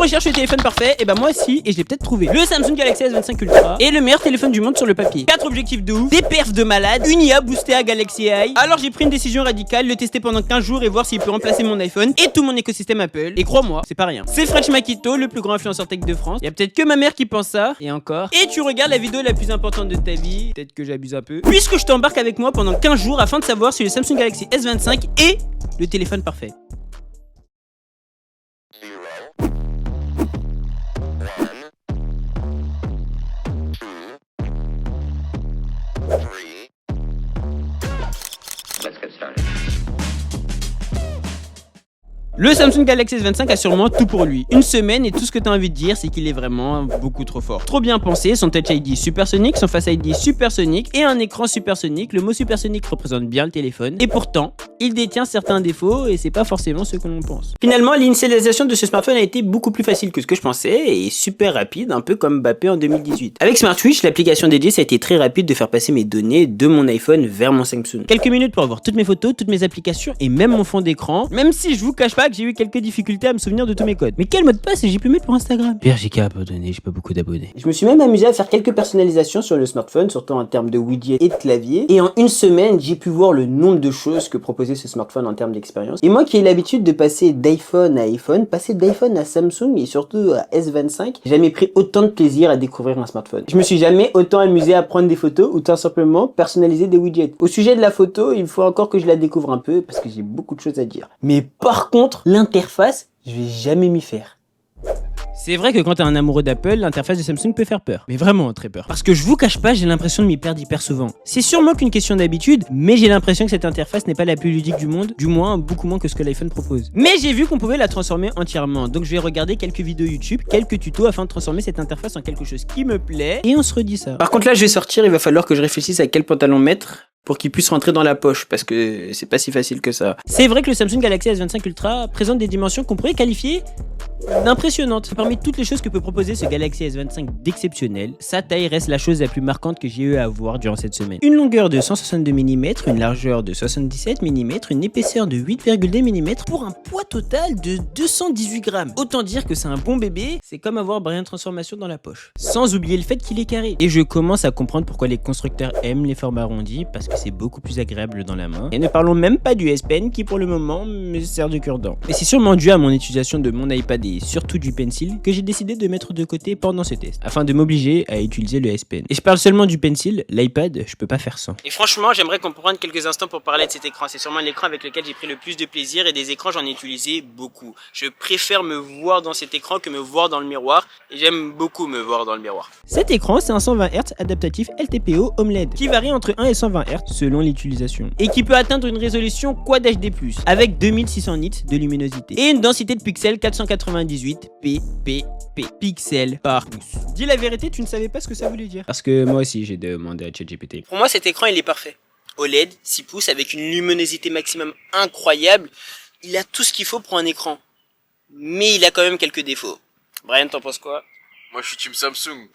recherche le téléphone parfait, et bah moi aussi, et je l'ai peut-être trouvé. Le Samsung Galaxy S25 Ultra est le meilleur téléphone du monde sur le papier. 4 objectifs de ouf, des perfs de malade, une IA boostée à Galaxy AI. Alors j'ai pris une décision radicale, le tester pendant 15 jours et voir s'il peut remplacer mon iPhone et tout mon écosystème Apple. Et crois-moi, c'est pas rien. C'est French Makito, le plus grand influenceur tech de France. Y a peut-être que ma mère qui pense ça, et encore. Et tu regardes la vidéo la plus importante de ta vie, peut-être que j'abuse un peu, puisque je t'embarque avec moi pendant 15 jours afin de savoir si le Samsung Galaxy S25 est le téléphone parfait. Le Samsung Galaxy S25 a sûrement tout pour lui. Une semaine et tout ce que t'as envie de dire, c'est qu'il est vraiment beaucoup trop fort. Trop bien pensé, son Touch ID supersonique, son Face ID supersonique et un écran supersonique. Le mot supersonique représente bien le téléphone. Et pourtant, il détient certains défauts et c'est pas forcément ce que l'on pense. Finalement, l'initialisation de ce smartphone a été beaucoup plus facile que ce que je pensais et super rapide, un peu comme Mbappé en 2018. Avec SmartSwitch, l'application dédiée, ça a été très rapide de faire passer mes données de mon iPhone vers mon Samsung. Quelques minutes pour avoir toutes mes photos, toutes mes applications et même mon fond d'écran, même si je vous cache pas que j'ai eu quelques difficultés à me souvenir de tous mes codes. Mais quel mot de passe j'ai pu mettre pour Instagram? RJK abandonné, j'ai pas beaucoup d'abonnés. Je me suis même amusé à faire quelques personnalisations sur le smartphone, surtout en termes de widgets et de clavier. Et en une semaine, j'ai pu voir le nombre de choses que proposait ce smartphone en termes d'expérience. Et moi qui ai l'habitude de passer d'iPhone à iPhone, passer d'iPhone à Samsung et surtout à S25, j'ai jamais pris autant de plaisir à découvrir un smartphone. Je me suis jamais autant amusé à prendre des photos ou tout simplement personnaliser des widgets. Au sujet de la photo, il faut encore que je la découvre un peu parce que j'ai beaucoup de choses à dire. Mais par contre, l'interface, je vais jamais m'y faire. C'est vrai que quand t'es un amoureux d'Apple, l'interface de Samsung peut faire peur. Mais vraiment très peur. Parce que je vous cache pas, j'ai l'impression de m'y perdre hyper souvent. C'est sûrement qu'une question d'habitude, mais j'ai l'impression que cette interface n'est pas la plus ludique du monde. Du moins, beaucoup moins que ce que l'iPhone propose. Mais j'ai vu qu'on pouvait la transformer entièrement. Donc je vais regarder quelques vidéos YouTube, quelques tutos afin de transformer cette interface en quelque chose qui me plaît. Et on se redit ça. Par contre là, je vais sortir, il va falloir que je réfléchisse à quel pantalon mettre pour qu'il puisse rentrer dans la poche, parce que c'est pas si facile que ça. C'est vrai que le Samsung Galaxy S25 Ultra présente des dimensions qu'on pourrait qualifier d'impressionnantes. Parmi toutes les choses que peut proposer ce Galaxy S25 d'exceptionnel, sa taille reste la chose la plus marquante que j'ai eu à voir durant cette semaine. Une longueur de 162 mm, une largeur de 77 mm, une épaisseur de 8,2 mm pour un poids total de 218 grammes. Autant dire que c'est un bon bébé, c'est comme avoir Brian Transformation dans la poche. Sans oublier le fait qu'il est carré. Et je commence à comprendre pourquoi les constructeurs aiment les formes arrondies, parce que c'est beaucoup plus agréable dans la main. Et ne parlons même pas du S Pen qui pour le moment me sert de cure-dent. Mais c'est sûrement dû à mon utilisation de mon iPad et surtout du Pencil que j'ai décidé de mettre de côté pendant ce test, afin de m'obliger à utiliser le S Pen. Et je parle seulement du Pencil, l'iPad, je peux pas faire sans. Et franchement, j'aimerais qu'on prenne quelques instants pour parler de cet écran. C'est sûrement l'écran avec lequel j'ai pris le plus de plaisir et des écrans j'en ai utilisé beaucoup. Je préfère me voir dans cet écran que me voir dans le miroir et j'aime beaucoup me voir dans le miroir. Cet écran, c'est un 120 Hz adaptatif LTPO OLED qui varie entre 1 et 120 Hz selon l'utilisation et qui peut atteindre une résolution Quad HD+, avec 2600 nits de luminosité et une densité de pixels 498 ppp pixels par pouce. Dis la vérité, tu ne savais pas ce que ça voulait dire? Parce que moi aussi j'ai demandé à ChatGPT. Pour moi cet écran il est parfait. OLED 6 pouces avec une luminosité maximum incroyable. Il a tout ce qu'il faut pour un écran. Mais il a quand même quelques défauts. Brian, t'en penses quoi? Moi je suis team Samsung,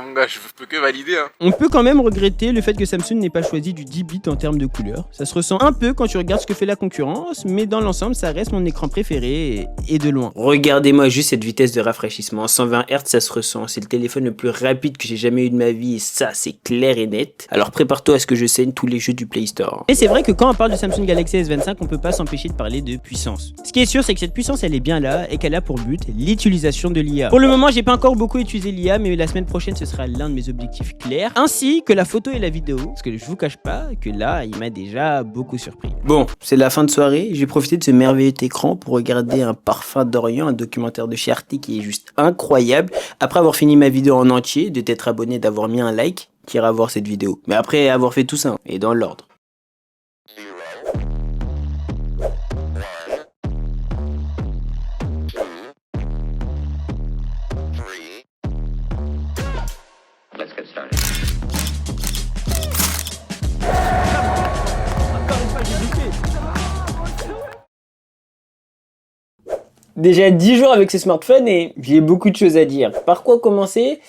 mon gars, je peux que valider hein. On peut quand même regretter le fait que Samsung n'ait pas choisi du 10 bits en termes de couleur. Ça se ressent un peu quand tu regardes ce que fait la concurrence, mais dans l'ensemble ça reste mon écran préféré et de loin. Regardez-moi juste cette vitesse de rafraîchissement, 120 Hz ça se ressent, c'est le téléphone le plus rapide que j'ai jamais eu de ma vie et ça c'est clair et net. Alors prépare-toi à ce que je saigne tous les jeux du Play Store. Et c'est vrai que quand on parle de Samsung Galaxy S25, on peut pas s'empêcher de parler de puissance. Ce qui est sûr c'est que cette puissance elle est bien là et qu'elle a pour but l'utilisation de l'IA. Pour le moment j'ai pas encore beaucoup utilisé l'IA, mais la semaine prochaine ce sera l'un de mes objectifs clairs, ainsi que la photo et la vidéo, parce que je vous cache pas que là il m'a déjà beaucoup surpris. Bon, c'est la fin de soirée, j'ai profité de ce merveilleux écran pour regarder Un Parfum d'Orient, un documentaire de chez Arte qui est juste incroyable. Après avoir fini ma vidéo en entier, de t'être abonné, d'avoir mis un like, t'iras voir cette vidéo. Mais après avoir fait tout ça, et dans l'ordre. Déjà 10 jours avec ce smartphone et j'ai beaucoup de choses à dire. Par quoi commencer?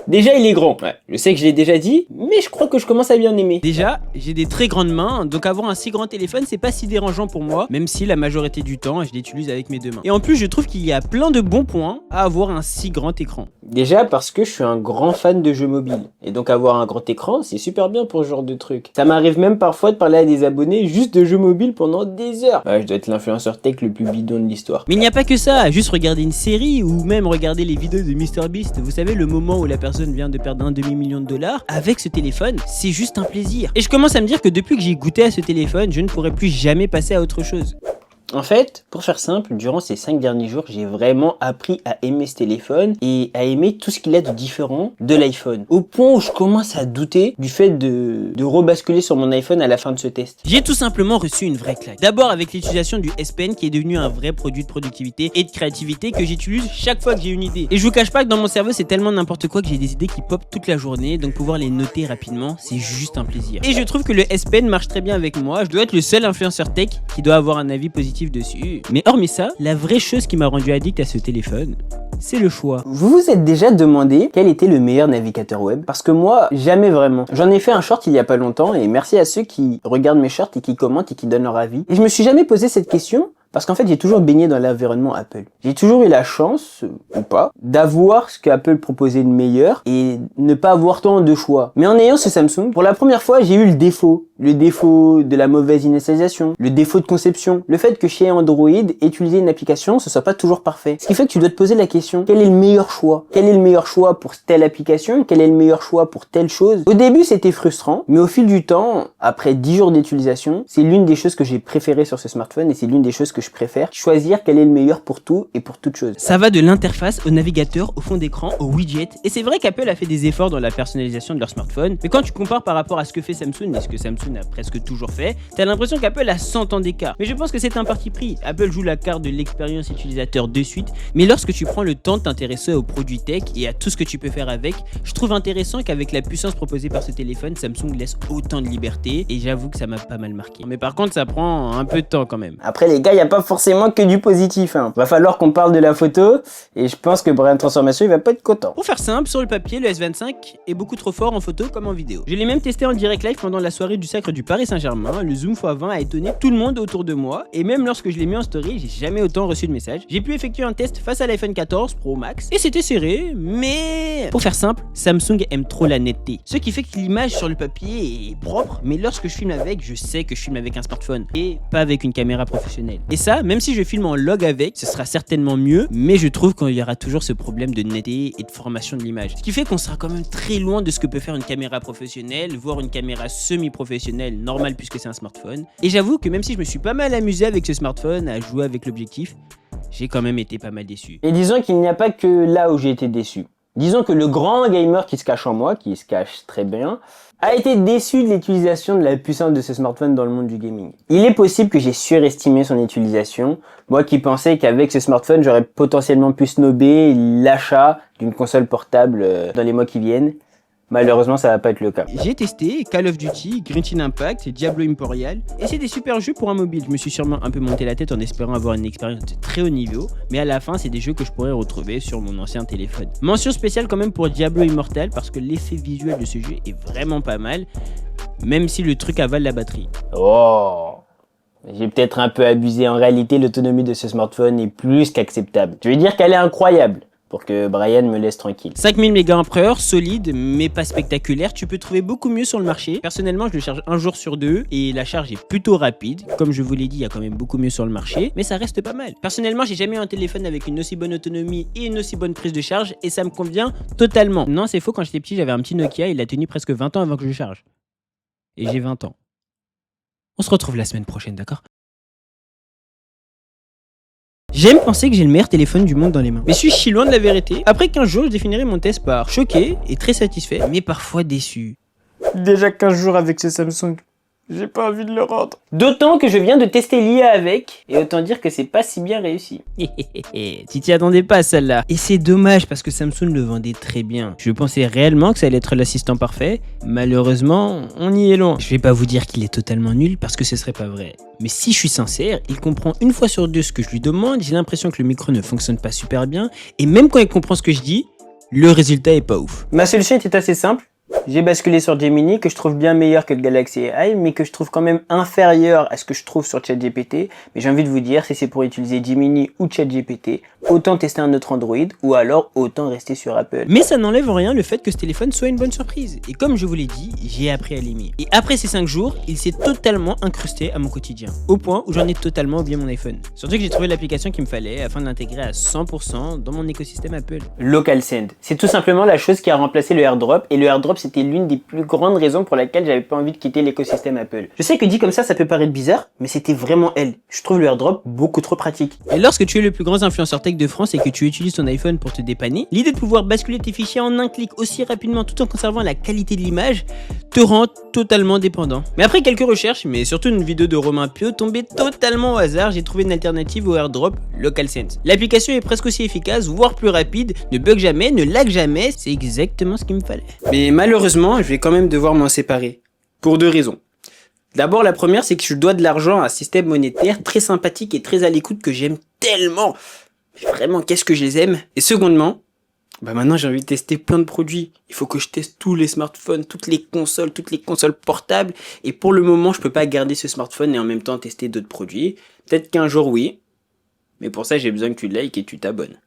Déjà, il est grand. Ouais, je sais que je l'ai déjà dit, mais je crois que je commence à bien aimer. Déjà, j'ai des très grandes mains, donc avoir un si grand téléphone, c'est pas si dérangeant pour moi, même si la majorité du temps, je l'utilise avec mes deux mains. Et en plus, je trouve qu'il y a plein de bons points à avoir un si grand écran. Déjà parce que je suis un grand fan de jeux mobiles. Et donc avoir un grand écran, c'est super bien pour ce genre de truc. Ça m'arrive même parfois de parler à des abonnés juste de jeux mobiles pendant des heures. Ouais, je dois être l'influenceur tech le plus bidon de l'histoire. Mais il n'y a pas que ça, juste regarder une série ou même regarder les vidéos de MrBeast. Vous savez, le moment où la personne vient de perdre $1,5 million, avec ce téléphone, c'est juste un plaisir. Et je commence à me dire que depuis que j'ai goûté à ce téléphone, je ne pourrai plus jamais passer à autre chose. En fait, pour faire simple, durant ces 5 derniers jours, j'ai vraiment appris à aimer ce téléphone et à aimer tout ce qu'il a de différent de l'iPhone. Au point où je commence à douter du fait de rebasculer sur mon iPhone à la fin de ce test. J'ai tout simplement reçu une vraie claque. D'abord avec l'utilisation du S Pen qui est devenu un vrai produit de productivité et de créativité que j'utilise chaque fois que j'ai une idée. Et je vous cache pas que dans mon cerveau c'est tellement n'importe quoi que j'ai des idées qui pop toute la journée, donc pouvoir les noter rapidement, c'est juste un plaisir. Et je trouve que le S Pen marche très bien avec moi. Je dois être le seul influenceur tech qui doit avoir un avis positif dessus. Mais hormis ça, la vraie chose qui m'a rendu addict à ce téléphone, c'est le choix. Vous vous êtes déjà demandé quel était le meilleur navigateur web? Parce que moi, jamais vraiment. J'en ai fait un short il y a pas longtemps et merci à ceux qui regardent mes shorts et qui commentent et qui donnent leur avis. Et je me suis jamais posé cette question. Parce qu'en fait, j'ai toujours baigné dans l'environnement Apple. J'ai toujours eu la chance, ou pas, d'avoir ce qu'Apple proposait de meilleur et ne pas avoir tant de choix. Mais en ayant ce Samsung, pour la première fois, j'ai eu le défaut. Le défaut de la mauvaise initialisation, le défaut de conception, le fait que chez Android, utiliser une application, ce soit pas toujours parfait. Ce qui fait que tu dois te poser la question, quel est le meilleur choix? Quel est le meilleur choix pour telle application? Quel est le meilleur choix pour telle chose? Au début, c'était frustrant, mais au fil du temps, après 10 jours d'utilisation, c'est l'une des choses que j'ai préférées sur ce smartphone et c'est l'une des choses que je préfère, choisir quel est le meilleur pour tout et pour toute chose. Ça va de l'interface au navigateur, au fond d'écran, au widget. Et c'est vrai qu'Apple a fait des efforts dans la personnalisation de leur smartphone, mais quand tu compares par rapport à ce que fait Samsung et ce que Samsung a presque toujours fait, t'as l'impression qu'Apple a 100 ans d'écart. Mais je pense que c'est un parti pris. Apple joue la carte de l'expérience utilisateur de suite, mais lorsque tu prends le temps de t'intéresser aux produits tech et à tout ce que tu peux faire avec, je trouve intéressant qu'avec la puissance proposée par ce téléphone, Samsung laisse autant de liberté et j'avoue que ça m'a pas mal marqué. Mais par contre, ça prend un peu de temps quand même. Après les gars, il n'y a pas forcément que du positif. Va falloir qu'on parle de la photo et je pense que Brian Transformation il va pas être content. Pour faire simple, sur le papier, le S25 est beaucoup trop fort en photo comme en vidéo. Je l'ai même testé en direct live pendant la soirée du Sacre du Paris Saint-Germain. Le zoom x20 a étonné tout le monde autour de moi et même lorsque je l'ai mis en story, j'ai jamais autant reçu de messages. J'ai pu effectuer un test face à l'iPhone 14 Pro Max et c'était serré, mais pour faire simple, Samsung aime trop la netteté. Ce qui fait que l'image sur le papier est propre, mais lorsque je filme avec, je sais que je filme avec un smartphone et pas avec une caméra professionnelle. Et ça, même si je filme en log avec, ce sera certainement mieux, mais je trouve qu'il y aura toujours ce problème de netteté et de formation de l'image. Ce qui fait qu'on sera quand même très loin de ce que peut faire une caméra professionnelle, voire une caméra semi-professionnelle, normale puisque c'est un smartphone. Et j'avoue que même si je me suis pas mal amusé avec ce smartphone, à jouer avec l'objectif, j'ai quand même été pas mal déçu. Et disons qu'il n'y a pas que là où j'ai été déçu. Disons que le grand gamer qui se cache en moi, qui se cache très bien, a été déçu de l'utilisation de la puissance de ce smartphone dans le monde du gaming. Il est possible que j'ai surestimé son utilisation, moi qui pensais qu'avec ce smartphone j'aurais potentiellement pu snober l'achat d'une console portable dans les mois qui viennent. Malheureusement, ça va pas être le cas. J'ai testé Call of Duty, Genshin Impact, Diablo Immortal, et c'est des super jeux pour un mobile. Je me suis sûrement un peu monté la tête en espérant avoir une expérience de très haut niveau, mais à la fin, c'est des jeux que je pourrais retrouver sur mon ancien téléphone. Mention spéciale quand même pour Diablo Immortal, parce que l'effet visuel de ce jeu est vraiment pas mal, même si le truc avale la batterie. Oh! J'ai peut-être un peu abusé. En réalité, l'autonomie de ce smartphone est plus qu'acceptable. Je veux dire qu'elle est incroyable, pour que Brian me laisse tranquille. 5000 mAh, solide, mais pas spectaculaire. Tu peux trouver beaucoup mieux sur le marché. Personnellement, je le charge un jour sur deux et la charge est plutôt rapide. Comme je vous l'ai dit, il y a quand même beaucoup mieux sur le marché, mais ça reste pas mal. Personnellement, j'ai jamais eu un téléphone avec une aussi bonne autonomie et une aussi bonne prise de charge et ça me convient totalement. Non, c'est faux, quand j'étais petit, j'avais un petit Nokia, il a tenu presque 20 ans avant que je charge. Et j'ai 20 ans. On se retrouve la semaine prochaine, d'accord ? J'aime penser que j'ai le meilleur téléphone du monde dans les mains. Mais suis-je si loin de la vérité? Après 15 jours, je définirai mon test par choqué et très satisfait, mais parfois déçu. Déjà 15 jours avec ce Samsung. J'ai pas envie de le rendre. D'autant que je viens de tester l'IA avec, et autant dire que c'est pas si bien réussi. Tu t'y attendais pas à celle-là. Et c'est dommage parce que Samsung le vendait très bien. Je pensais réellement que ça allait être l'assistant parfait. Malheureusement, on y est loin. Je vais pas vous dire qu'il est totalement nul parce que ce serait pas vrai. Mais si je suis sincère, il comprend une fois sur deux ce que je lui demande. J'ai l'impression que le micro ne fonctionne pas super bien. Et même quand il comprend ce que je dis, le résultat est pas ouf. Ma solution était assez simple. J'ai basculé sur Gemini, que je trouve bien meilleur que le Galaxy AI, mais que je trouve quand même inférieur à ce que je trouve sur ChatGPT. Mais j'ai envie de vous dire, si c'est pour utiliser Gemini ou ChatGPT, autant tester un autre Android, ou alors autant rester sur Apple. Mais ça n'enlève en rien le fait que ce téléphone soit une bonne surprise. Et comme je vous l'ai dit, j'ai appris à l'aimer. Et après ces 5 jours, il s'est totalement incrusté à mon quotidien. Au point où j'en ai totalement oublié mon iPhone. Surtout que j'ai trouvé l'application qu'il me fallait afin de l'intégrer à 100% dans mon écosystème Apple. Local Send. C'est tout simplement la chose qui a remplacé le AirDrop, et le AirDrop c'était l'une des plus grandes raisons pour laquelle j'avais pas envie de quitter l'écosystème Apple. Je sais que dit comme ça peut paraître bizarre, mais c'était vraiment elle. Je trouve le AirDrop beaucoup trop pratique. Et lorsque tu es le plus grand influenceur tech de France et que tu utilises ton iPhone pour te dépanner, l'idée de pouvoir basculer tes fichiers en un clic aussi rapidement tout en conservant la qualité de l'image te rend totalement dépendant. Mais après quelques recherches, mais surtout une vidéo de Romain Pio tombée totalement au hasard, j'ai trouvé une alternative au AirDrop, LocalSense. L'application est presque aussi efficace, voire plus rapide, ne bug jamais, ne lag jamais, c'est exactement ce qu'il me fallait. Mais malheureusement, je vais quand même devoir m'en séparer. Pour 2 raisons. D'abord, la première, c'est que je dois de l'argent à un système monétaire très sympathique et très à l'écoute que j'aime tellement. Mais vraiment, qu'est-ce que je les aime. Et secondement, maintenant j'ai envie de tester plein de produits. Il faut que je teste tous les smartphones, toutes les consoles portables. Et pour le moment, je peux pas garder ce smartphone et en même temps tester d'autres produits. Peut-être qu'un jour, oui. Mais pour ça, j'ai besoin que tu likes et tu t'abonnes.